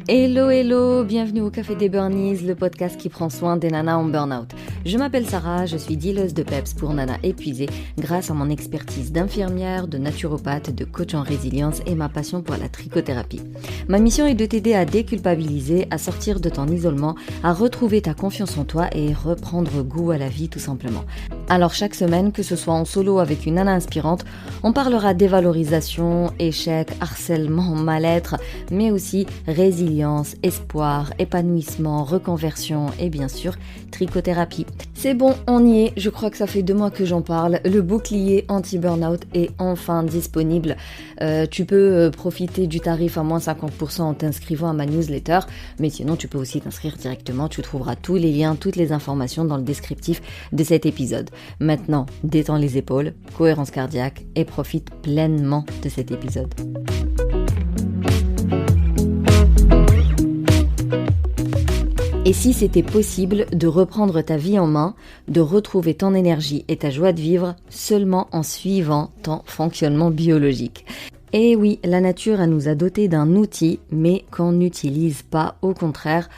Hello, hello, bienvenue au Café des Burnies, le podcast qui prend soin des nanas en burn-out. Je m'appelle Sarah, je suis dealeuse de peps pour nanas épuisées grâce à mon expertise d'infirmière, de naturopathe, de coach en résilience et ma passion pour la trichothérapie. Ma mission est de t'aider à déculpabiliser, à sortir de ton isolement, à retrouver ta confiance en toi et reprendre goût à la vie tout simplement. Alors chaque semaine, que ce soit en solo avec une nana inspirante, on parlera dévalorisation, échec, harcèlement, mal-être, mais aussi résilience, espoir, épanouissement, reconversion et bien sûr trichothérapie. C'est bon, on y est, je crois que ça fait 2 mois que j'en parle. Le bouclier anti-burnout est enfin disponible. Tu peux profiter du tarif à moins 50% en t'inscrivant à ma newsletter, mais sinon tu peux aussi t'inscrire directement. Tu trouveras tous les liens, toutes les informations dans le descriptif de cet épisode. Maintenant, détends les épaules, cohérence cardiaque et profite pleinement de cet épisode. Et si c'était possible de reprendre ta vie en main, de retrouver ton énergie et ta joie de vivre seulement en suivant ton fonctionnement biologique? Et oui, la nature elle nous a dotés d'un outil, mais qu'on n'utilise pas, au contraire,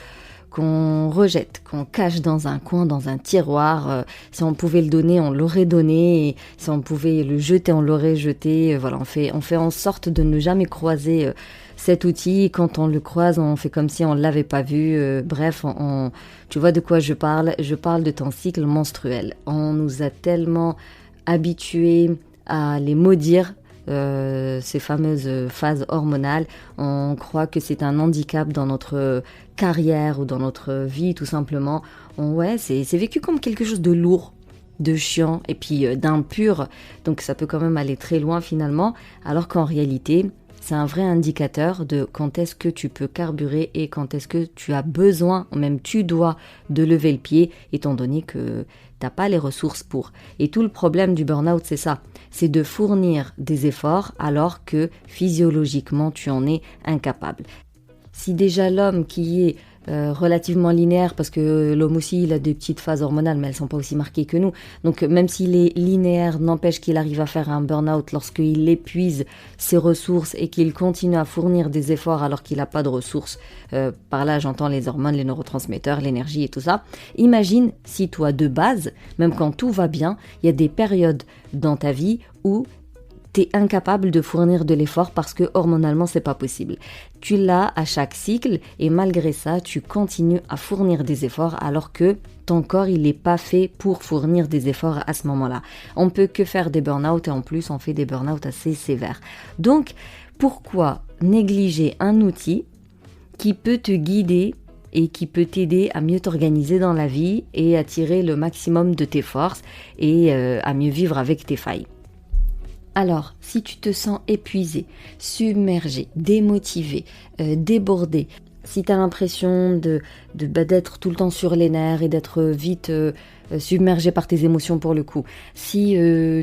qu'on rejette, qu'on cache dans un coin, dans un tiroir. Si on pouvait le donner, on l'aurait donné. Et si on pouvait le jeter, on l'aurait jeté. Voilà, on fait en sorte de ne jamais croiser cet outil. Quand on le croise, on fait comme si on ne l'avait pas vu. Bref, tu vois de quoi je parle? Je parle de ton cycle menstruel. On nous a tellement habitués à les maudire, ces fameuses phases hormonales. On croit que c'est un handicap dans notre carrière ou dans notre vie tout simplement. C'est vécu comme quelque chose de lourd, de chiant et puis d'impur. Donc ça peut quand même aller très loin finalement, alors qu'en réalité c'est un vrai indicateur de quand est-ce que tu peux carburer et quand est-ce que tu as besoin, même tu dois, de lever le pied, étant donné que t'as pas les ressources pour. Et tout le problème du burn-out, c'est ça. C'est de fournir des efforts alors que physiologiquement, tu en es incapable. Si déjà l'homme qui est relativement linéaire, parce que l'homme aussi il a des petites phases hormonales mais elles sont pas aussi marquées que nous, donc même s'il est linéaire, n'empêche qu'il arrive à faire un burn-out lorsqu'il épuise ses ressources et qu'il continue à fournir des efforts alors qu'il n'a pas de ressources. Par là j'entends les hormones, les neurotransmetteurs, l'énergie et tout ça. Imagine si toi de base, même quand tout va bien, il y a des périodes dans ta vie où t'es incapable de fournir de l'effort parce que hormonalement c'est pas possible. Tu l'as à chaque cycle et malgré ça tu continues à fournir des efforts alors que ton corps il est pas fait pour fournir des efforts à ce moment-là. On peut que faire des burn-out et en plus on fait des burn-out assez sévères. Donc pourquoi négliger un outil qui peut te guider et qui peut t'aider à mieux t'organiser dans la vie et à tirer le maximum de tes forces et à mieux vivre avec tes failles? Alors, si tu te sens épuisé, submergé, démotivé, débordé, si tu as l'impression d'être tout le temps sur les nerfs et d'être vite submergé par tes émotions pour le coup, si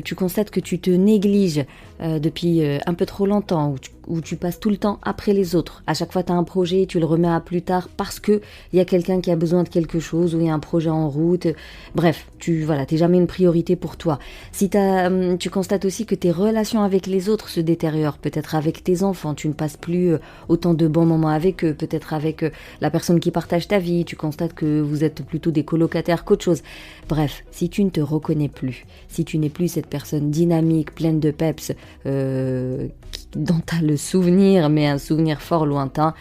tu constates que tu te négliges depuis un peu trop longtemps, où tu passes tout le temps après les autres, à chaque fois tu as un projet et tu le remets à plus tard parce qu'il y a quelqu'un qui a besoin de quelque chose ou il y a un projet en route, bref, t'es jamais une priorité pour toi. Si tu constates aussi que tes relations avec les autres se détériorent, peut-être avec tes enfants, tu ne passes plus autant de bons moments avec eux, peut-être avec la personne qui partage ta vie, tu constates que vous êtes plutôt des colocataires qu'autre chose. Bref, si tu ne te reconnais plus, si tu n'es plus cette personne dynamique, pleine de peps, dont tu as le souvenir, mais un souvenir fort lointain,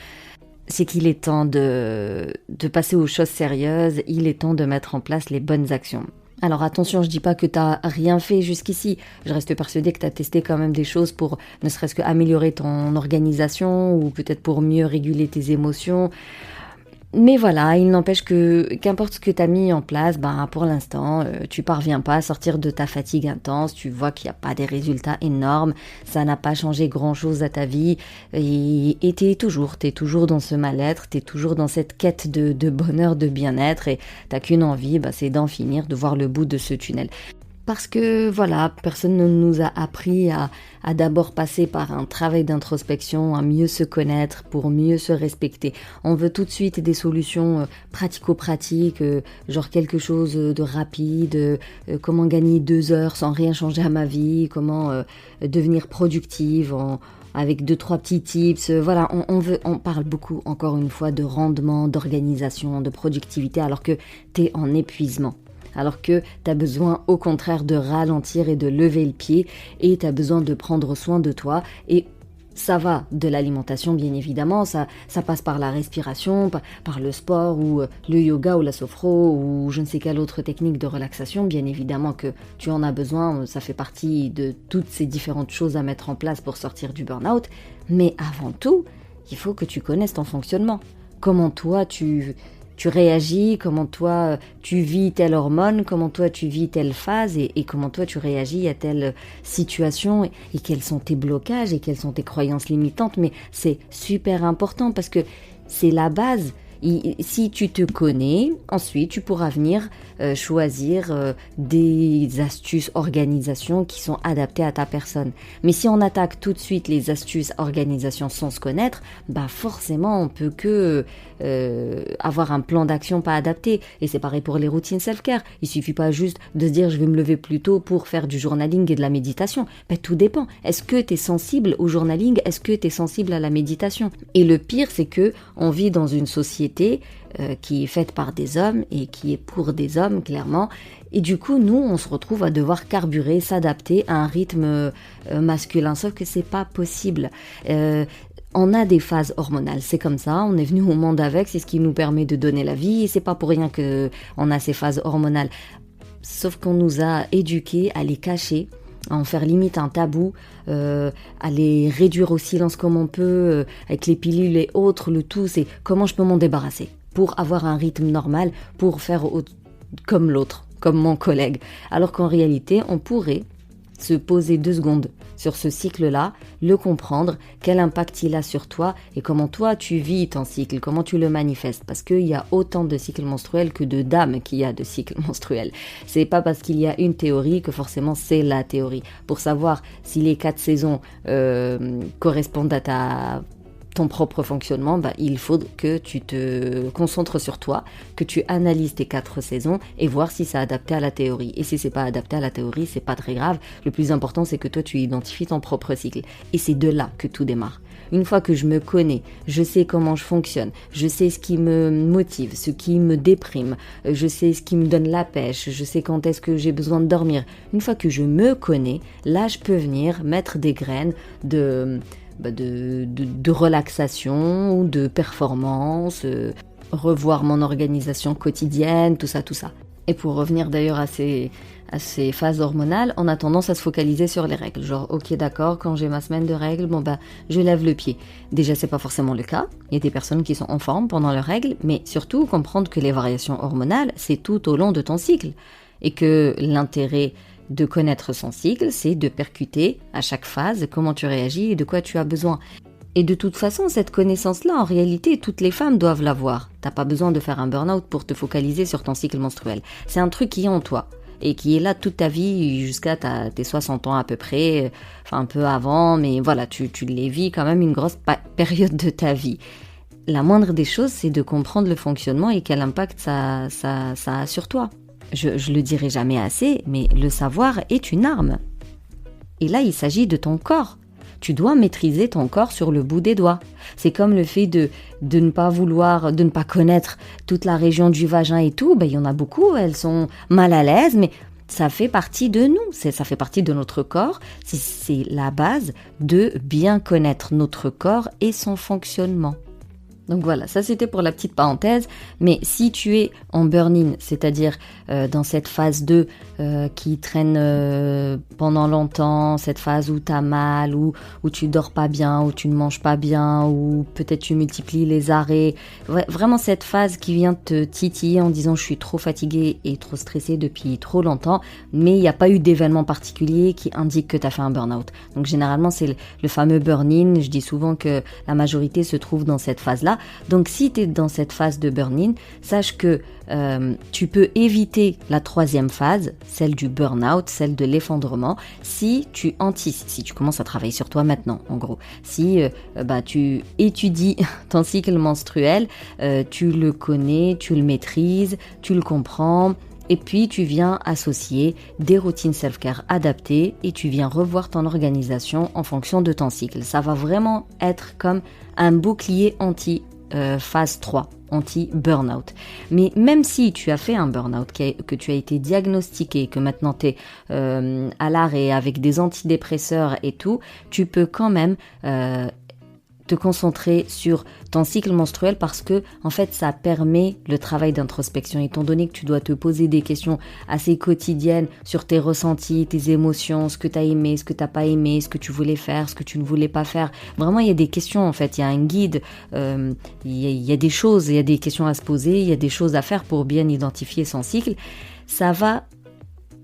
c'est qu'il est temps de passer aux choses sérieuses, il est temps de mettre en place les bonnes actions. Alors attention, je dis pas que t'as rien fait jusqu'ici, je reste persuadée que t'as testé quand même des choses pour ne serait-ce que améliorer ton organisation ou peut-être pour mieux réguler tes émotions. Mais voilà, il n'empêche que qu'importe ce que tu as mis en place, pour l'instant, tu parviens pas à sortir de ta fatigue intense, tu vois qu'il n'y a pas des résultats énormes, ça n'a pas changé grand-chose à ta vie, et t'es toujours dans ce mal-être, t'es toujours dans cette quête de bonheur, de bien-être, et t'as qu'une envie, c'est d'en finir, de voir le bout de ce tunnel. Parce que voilà, personne ne nous a appris à d'abord passer par un travail d'introspection, à mieux se connaître pour mieux se respecter. On veut tout de suite des solutions pratico-pratiques, genre quelque chose de rapide, comment gagner 2 heures sans rien changer à ma vie, comment devenir productive avec 2-3 petits tips. Voilà, on parle beaucoup, encore une fois, de rendement, d'organisation, de productivité, alors que t'es en épuisement. Alors que t'as besoin, au contraire, de ralentir et de lever le pied, et t'as besoin de prendre soin de toi. Et ça va de l'alimentation, bien évidemment, ça passe par la respiration, par le sport, ou le yoga, ou la sophro, ou je ne sais quelle autre technique de relaxation. Bien évidemment que tu en as besoin, ça fait partie de toutes ces différentes choses à mettre en place pour sortir du burn-out. Mais avant tout, il faut que tu connaisses ton fonctionnement. Comment toi, tu réagis, comment toi tu vis telle hormone, comment toi tu vis telle phase et comment toi tu réagis à telle situation et quels sont tes blocages et quelles sont tes croyances limitantes. Mais c'est super important parce que c'est la base. Si tu te connais, ensuite tu pourras venir choisir des astuces, organisations qui sont adaptées à ta personne. Mais si on attaque tout de suite les astuces, organisations sans se connaître, bah forcément on peut que avoir un plan d'action pas adapté. Et c'est pareil pour les routines self-care. Il suffit pas juste de se dire je vais me lever plus tôt pour faire du journaling et de la méditation. Bah, tout dépend. Est-ce que tu es sensible au journaling? Est-ce que tu es sensible à la méditation? Et le pire, c'est que on vit dans une société qui est faite par des hommes et qui est pour des hommes, clairement. Et du coup, nous, on se retrouve à devoir carburer, s'adapter à un rythme masculin. Sauf que c'est pas possible. On a des phases hormonales, c'est comme ça, on est venu au monde avec, c'est ce qui nous permet de donner la vie, et c'est pas pour rien qu'on a ces phases hormonales. Sauf qu'on nous a éduqués à les cacher, à en faire limite un tabou, à les réduire au silence comme on peut, avec les pilules et autres, le tout c'est comment je peux m'en débarrasser pour avoir un rythme normal, pour faire comme l'autre, comme mon collègue. Alors qu'en réalité, on pourrait se poser 2 secondes sur ce cycle-là, le comprendre, quel impact il a sur toi et comment toi tu vis ton cycle, comment tu le manifestes. Parce qu'il y a autant de cycles menstruels que de dames qu'il y a de cycles menstruels. C'est pas parce qu'il y a une théorie que forcément c'est la théorie. Pour savoir si les 4 saisons correspondent à ton propre fonctionnement, il faut que tu te concentres sur toi, que tu analyses tes 4 saisons et voir si c'est adapté à la théorie. Et si c'est pas adapté à la théorie, c'est pas très grave. Le plus important, c'est que toi, tu identifies ton propre cycle. Et c'est de là que tout démarre. Une fois que je me connais, je sais comment je fonctionne, je sais ce qui me motive, ce qui me déprime, je sais ce qui me donne la pêche, je sais quand est-ce que j'ai besoin de dormir. Une fois que je me connais, là, je peux venir mettre des graines de relaxation ou de performance, revoir mon organisation quotidienne, tout ça. Et pour revenir d'ailleurs à ces phases hormonales, on a tendance à se focaliser sur les règles. Genre, ok d'accord, quand j'ai ma semaine de règles, je lève le pied. Déjà, c'est pas forcément le cas. Il y a des personnes qui sont en forme pendant leurs règles, mais surtout comprendre que les variations hormonales, c'est tout au long de ton cycle. Et que l'intérêt de connaître son cycle, c'est de percuter à chaque phase comment tu réagis et de quoi tu as besoin. Et de toute façon, cette connaissance-là, en réalité, toutes les femmes doivent l'avoir. T'as pas besoin de faire un burn-out pour te focaliser sur ton cycle menstruel. C'est un truc qui est en toi et qui est là toute ta vie jusqu'à tes 60 ans à peu près, enfin un peu avant, mais voilà, tu les vis quand même une grosse période de ta vie. La moindre des choses, c'est de comprendre le fonctionnement et quel impact ça a sur toi. Je le dirai jamais assez, mais le savoir est une arme. Et là, il s'agit de ton corps. Tu dois maîtriser ton corps sur le bout des doigts. C'est comme le fait de ne pas connaître toute la région du vagin et tout. Il y en a beaucoup, elles sont mal à l'aise, mais ça fait partie de nous, ça fait partie de notre corps. C'est la base de bien connaître notre corps et son fonctionnement. Donc voilà, ça c'était pour la petite parenthèse, mais si tu es en burn-in, c'est-à-dire dans cette phase 2 qui traîne pendant longtemps, cette phase où tu as mal, où tu dors pas bien, où tu ne manges pas bien, où peut-être tu multiplies les arrêts, vraiment cette phase qui vient te titiller en disant je suis trop fatiguée et trop stressée depuis trop longtemps, mais il n'y a pas eu d'événement particulier qui indique que tu as fait un burn-out. Donc généralement c'est le fameux burn-in, je dis souvent que la majorité se trouve dans cette phase-là. Donc si tu es dans cette phase de burn-in, sache que tu peux éviter la 3e phase, celle du burn-out, celle de l'effondrement, si tu commences à travailler sur toi maintenant, en gros. Si tu étudies ton cycle menstruel, tu le connais, tu le maîtrises, tu le comprends, Et puis tu viens associer des routines self-care adaptées et tu viens revoir ton organisation en fonction de ton cycle. Ça va vraiment être comme un bouclier phase 3, anti-burnout. Mais même si tu as fait un burnout, que tu as été diagnostiqué, que maintenant tu es à l'arrêt avec des antidépresseurs et tout, tu peux quand même te concentrer sur ton cycle menstruel parce que en fait ça permet le travail d'introspection, étant donné que tu dois te poser des questions assez quotidiennes sur tes ressentis, tes émotions, ce que tu as aimé, ce que tu n'as pas aimé, ce que tu voulais faire, ce que tu ne voulais pas faire. Vraiment il y a des questions en fait, il y a un guide, il y a des choses, il y a des questions à se poser, il y a des choses à faire pour bien identifier son cycle. Ça va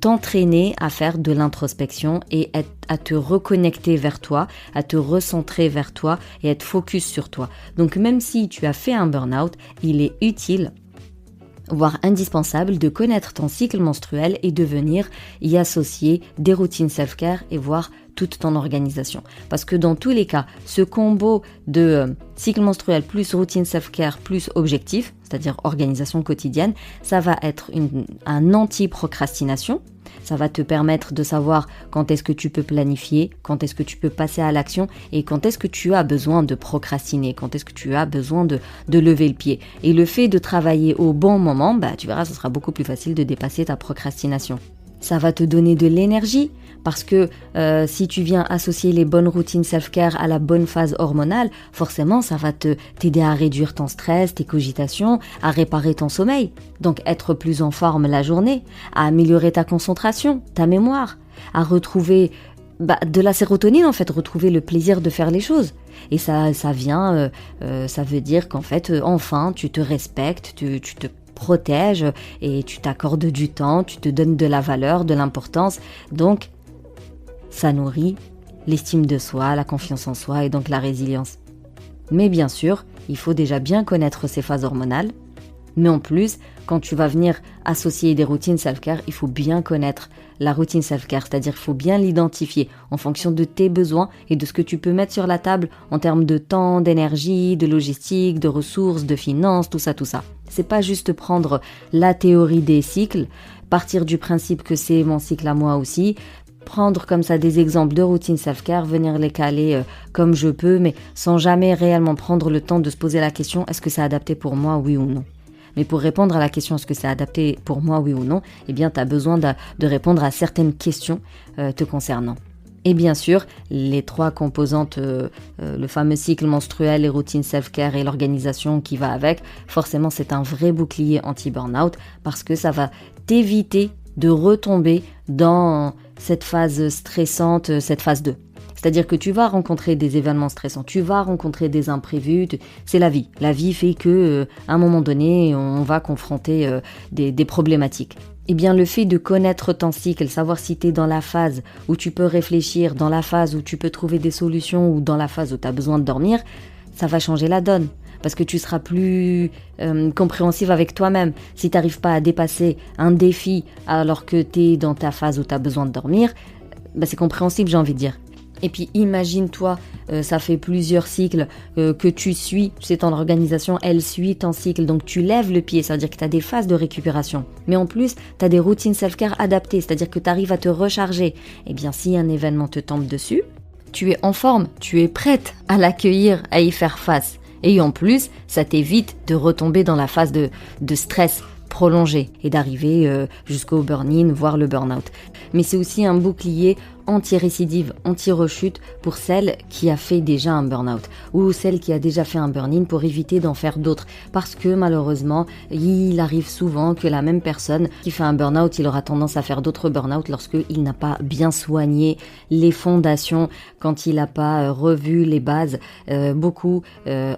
t'entraîner à faire de l'introspection et à te reconnecter vers toi, à te recentrer vers toi et être focus sur toi. Donc même si tu as fait un burn-out, il est utile, voire indispensable, de connaître ton cycle menstruel et de venir y associer des routines self-care et voir toute ton organisation. Parce que dans tous les cas, ce combo de cycle menstruel plus routine self-care plus objectif, c'est-à-dire organisation quotidienne, ça va être un anti-procrastination. Ça va te permettre de savoir quand est-ce que tu peux planifier, quand est-ce que tu peux passer à l'action et quand est-ce que tu as besoin de procrastiner, quand est-ce que tu as besoin de lever le pied. Et le fait de travailler au bon moment, tu verras, ce sera beaucoup plus facile de dépasser ta procrastination. Ça va te donner de l'énergie parce que si tu viens associer les bonnes routines self-care à la bonne phase hormonale, forcément ça va t'aider à réduire ton stress, tes cogitations, à réparer ton sommeil, donc être plus en forme la journée, à améliorer ta concentration, ta mémoire, à retrouver de la sérotonine en fait, retrouver le plaisir de faire les choses. Et ça veut dire qu'en fait enfin tu te respectes, tu te protèges et tu t'accordes du temps, tu te donnes de la valeur, de l'importance. Donc, ça nourrit l'estime de soi, la confiance en soi et donc la résilience. Mais bien sûr, il faut déjà bien connaître ces phases hormonales. Mais en plus, quand tu vas venir associer des routines self-care, il faut bien connaître la routine self-care, c'est-à-dire qu'il faut bien l'identifier en fonction de tes besoins et de ce que tu peux mettre sur la table en termes de temps, d'énergie, de logistique, de ressources, de finances, tout ça. C'est pas juste prendre la théorie des cycles, partir du principe que c'est mon cycle à moi aussi, prendre comme ça des exemples de routines self-care, venir les caler comme je peux, mais sans jamais réellement prendre le temps de se poser la question, est-ce que c'est adapté pour moi, oui ou non ? Mais pour répondre à la question, est-ce que c'est adapté pour moi, oui ou non, eh bien, tu as besoin de répondre à certaines questions te concernant. Et bien sûr, les 3 composantes, le fameux cycle menstruel, les routines self-care et l'organisation qui va avec, forcément, c'est un vrai bouclier anti-burnout parce que ça va t'éviter de retomber dans cette phase stressante, cette phase 2. C'est-à-dire que tu vas rencontrer des événements stressants, tu vas rencontrer des imprévus, c'est la vie. La vie fait que, à un moment donné, on va confronter des problématiques. Eh bien, le fait de connaître ton cycle, savoir si tu es dans la phase où tu peux réfléchir, dans la phase où tu peux trouver des solutions ou dans la phase où tu as besoin de dormir, ça va changer la donne. Parce que tu seras plus compréhensive avec toi-même. Si tu n'arrives pas à dépasser un défi alors que tu es dans ta phase où tu as besoin de dormir, c'est compréhensible, j'ai envie de dire. Et puis imagine-toi, ça fait plusieurs cycles que tu suis, tu sais, ton organisation, elle suit ton cycle, donc tu lèves le pied, ça veut dire que tu as des phases de récupération. Mais en plus, tu as des routines self-care adaptées, c'est-à-dire que tu arrives à te recharger. Et bien si un événement te tombe dessus, tu es en forme, tu es prête à l'accueillir, à y faire face. Et en plus, ça t'évite de retomber dans la phase de stress prolongé et d'arriver jusqu'au burn-in, voire le burn-out. Mais c'est aussi un bouclier anti-récidive, anti-rechute pour celle qui a fait déjà un burn-out ou celle qui a déjà fait un burn-in pour éviter d'en faire d'autres. Parce que malheureusement, il arrive souvent que la même personne qui fait un burn-out, il aura tendance à faire d'autres burn-out lorsqu'il n'a pas bien soigné les fondations, quand il n'a pas revu les bases. Beaucoup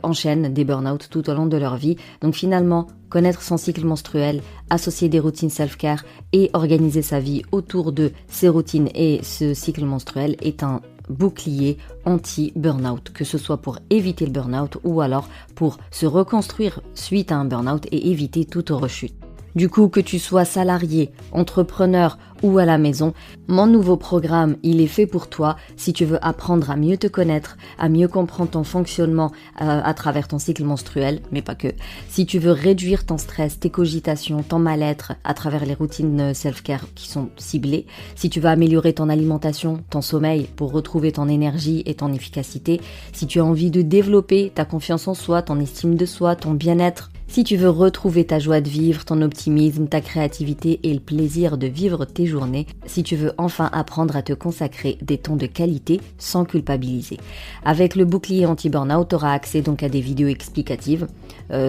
enchaînent des burn-out tout au long de leur vie. Donc finalement, connaître son cycle menstruel, associer des routines self-care et organiser sa vie autour de ces routines et ce cycle menstruel est un bouclier anti-burnout, que ce soit pour éviter le burnout ou alors pour se reconstruire suite à un burnout et éviter toute rechute. Du coup, que tu sois salarié, entrepreneur ou à la maison, mon nouveau programme, il est fait pour toi si tu veux apprendre à mieux te connaître, à mieux comprendre ton fonctionnement à travers ton cycle menstruel, mais pas que. Si tu veux réduire ton stress, tes cogitations, ton mal-être à travers les routines self-care qui sont ciblées, si tu veux améliorer ton alimentation, ton sommeil pour retrouver ton énergie et ton efficacité, si tu as envie de développer ta confiance en soi, ton estime de soi, ton bien-être, si tu veux retrouver ta joie de vivre, ton optimisme, ta créativité et le plaisir de vivre tes journées, si tu veux enfin apprendre à te consacrer des temps de qualité sans culpabiliser. Avec le bouclier anti-burnout, tu auras accès donc à des vidéos explicatives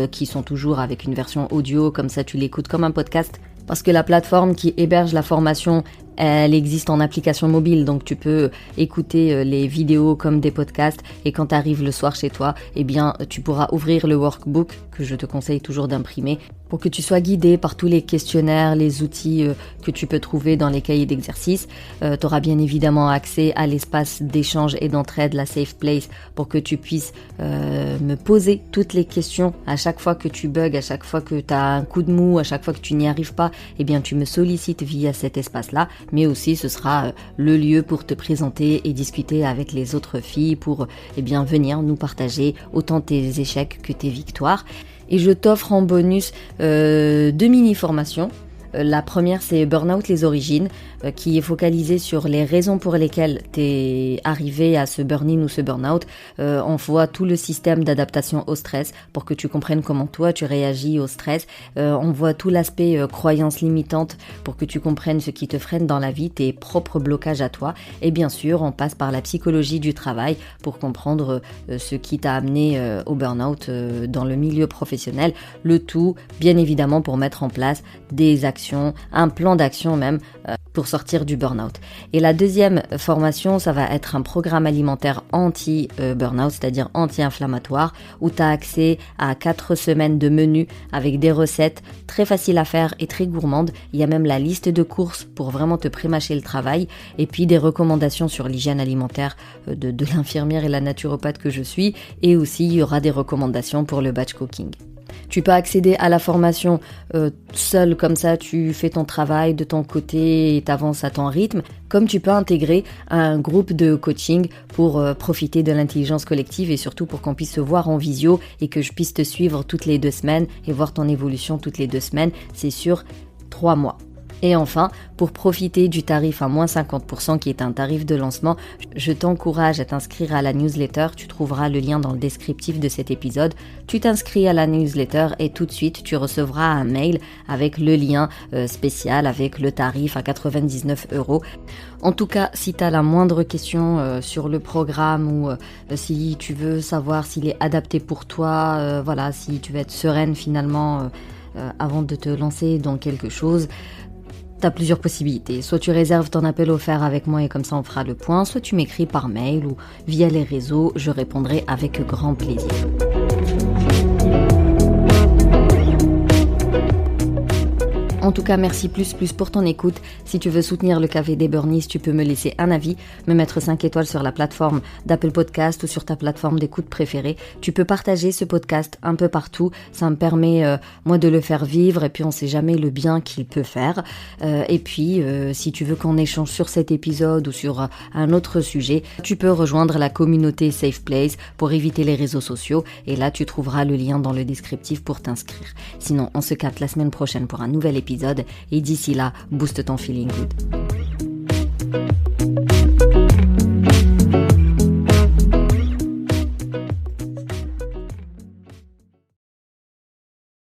qui sont toujours avec une version audio, comme ça tu l'écoutes comme un podcast. Parce que la plateforme qui héberge la formation, elle existe en application mobile, donc tu peux écouter les vidéos comme des podcasts et quand tu arrives le soir chez toi, eh bien tu pourras ouvrir le workbook que je te conseille toujours d'imprimer pour que tu sois guidé par tous les questionnaires, les outils que tu peux trouver dans les cahiers d'exercice. Tu auras bien évidemment accès à l'espace d'échange et d'entraide, la Safe Place, pour que tu puisses me poser toutes les questions à chaque fois que tu bugs, à chaque fois que tu as un coup de mou, à chaque fois que tu n'y arrives pas, eh bien tu me sollicites via cet espace-là, mais aussi ce sera le lieu pour te présenter et discuter avec les autres filles pour bien venir nous partager autant tes échecs que tes victoires. Et je t'offre en bonus 2 mini-formations. La première, c'est Burnout les origines, qui est focalisée sur les raisons pour lesquelles tu es arrivé à ce burn-in ou ce burn-out. On voit tout le système d'adaptation au stress pour que tu comprennes comment toi tu réagis au stress. On voit tout l'aspect croyances limitantes pour que tu comprennes ce qui te freine dans la vie, tes propres blocages à toi. Et bien sûr, on passe par la psychologie du travail pour comprendre ce qui t'a amené au burn-out dans le milieu professionnel. Le tout, bien évidemment, pour mettre en place des actions, un plan d'action même pour sortir du burn-out. Et la deuxième formation, ça va être un programme alimentaire anti-burn-out, c'est-à-dire anti-inflammatoire, où tu as accès à 4 semaines de menus avec des recettes très faciles à faire et très gourmandes. Il y a même la liste de courses pour vraiment te prémâcher le travail et puis des recommandations sur l'hygiène alimentaire de l'infirmière et la naturopathe que je suis, et aussi il y aura des recommandations pour le batch cooking. Tu peux accéder à la formation seul, comme ça tu fais ton travail de ton côté et t'avances à ton rythme, comme tu peux intégrer un groupe de coaching pour profiter de l'intelligence collective et surtout pour qu'on puisse se voir en visio et que je puisse te suivre toutes les 2 semaines et voir ton évolution toutes les 2 semaines, c'est sur 3 mois. Et enfin, pour profiter du tarif à moins 50% qui est un tarif de lancement, je t'encourage à t'inscrire à la newsletter. Tu trouveras le lien dans le descriptif de cet épisode. Tu t'inscris à la newsletter et tout de suite, tu recevras un mail avec le lien spécial, avec le tarif à 99 €. En tout cas, si tu as la moindre question sur le programme ou si tu veux savoir s'il est adapté pour toi, voilà, si tu veux être sereine finalement avant de te lancer dans quelque chose, tu as plusieurs possibilités. Soit tu réserves ton appel offert avec moi et comme ça on fera le point, soit tu m'écris par mail ou via les réseaux, je répondrai avec grand plaisir. En tout cas, merci plus pour ton écoute. Si tu veux soutenir le Café des Burnies, tu peux me laisser un avis, me mettre 5 étoiles sur la plateforme d'Apple Podcast ou sur ta plateforme d'écoute préférée. Tu peux partager ce podcast un peu partout. Ça me permet, moi, de le faire vivre et puis on sait jamais le bien qu'il peut faire. Et puis, si tu veux qu'on échange sur cet épisode ou sur un autre sujet, tu peux rejoindre la communauté Safe Place pour éviter les réseaux sociaux. Et là, tu trouveras le lien dans le descriptif pour t'inscrire. Sinon, on se capte la semaine prochaine pour un nouvel épisode. Et d'ici là, booste ton feeling good.